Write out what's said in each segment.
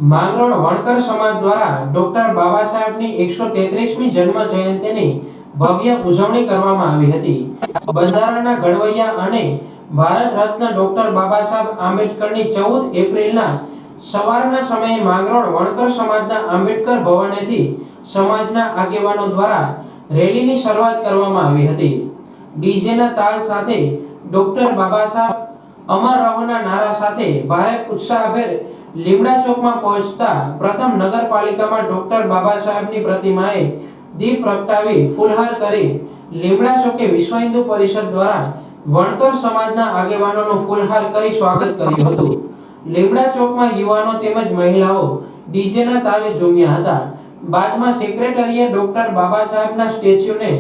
માંગરોળ વણકર સમાજ દ્વારા ડોક્ટર બાબા સાહેબની 133મી જન્મ જયંતિની ભવ્ય ઉજવણી કરવામાં આવી હતી. બંધારણના ઘડવૈયા અને ભારત રત્ન ડોક્ટર બાબા સાહેબ આંબેડકરની 14 એપ્રિલના સવારના સમયે માંગરોળ વણકર સમાજના આંબેડકર ભવનેથી સમાજના આગેવાનો દ્વારા રેલીની શરૂઆત કરવામાં આવી હતી. ડીજેના તાલ સાથે ડોક્ટર બાબા સાહેબ અમર રહોના નારા સાથે ભારે ઉત્સાહભેર લીમડા ચોકમાં પહોંચતા પ્રથમ નગરપાલિકામાં ડોક્ટર બાબા સાહેબની પ્રતિમાએ દીપ પ્રગટાવી ફૂલહાર કરી લીમડા ચોકે વિશ્વ હિન્દુ પરિષદ દ્વારા વણકર સમાજના આગેવાનોનું ફૂલહાર કરી સ્વાગત કર્યું હતું. લીમડા ચોકમાં યુવાનો તેમજ મહિલાઓ ડીજેના તાલે ઝૂમ્યા હતા. બાદમાં સેક્રેટરીએ ડોક્ટર બાબા સાહેબના સ્ટેચ્યુને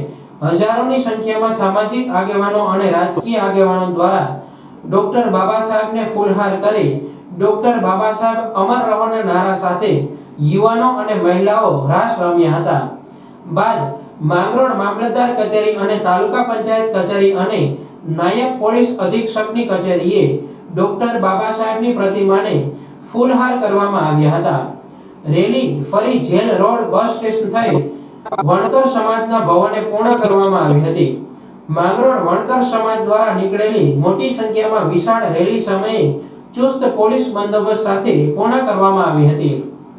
હજારોની સંખ્યામાં સામાજિક આગેવાનો અને રાજકીય આગેવાનો દ્વારા ડોક્ટર બાબા સાહેબને ફૂલહાર કરી ડોક્ટર બાબા સાહેબ અમર રહોના નારા સાથે યુવાનો અને મહિલાઓ રાસ રમ્યા હતા. બાદ માંગરોળ મામલતદાર કચેરી અને તાલુકા પંચાયત કચેરી અને નાયબ પોલીસ અધિક્ષકની કચેરીએ ડોક્ટર બાબા સાહેબની પ્રતિમાને ફૂલહાર કરવામાં આવ્યા હતા. રેલી ફરી જેલ રોડ બસ સ્ટેશન થઈ વણકર સમાજના ભવને પૂર્ણ કરવામાં આવી હતી. માંગરોળ વણકર સમાજ દ્વારા નીકળેલી મોટી સંખ્યામાં વિશાળ રેલી સમયે ચુસ્ત પોલીસ બંદોબસ્ત સાથે પૂર્ણ કરવામાં આવી હતી.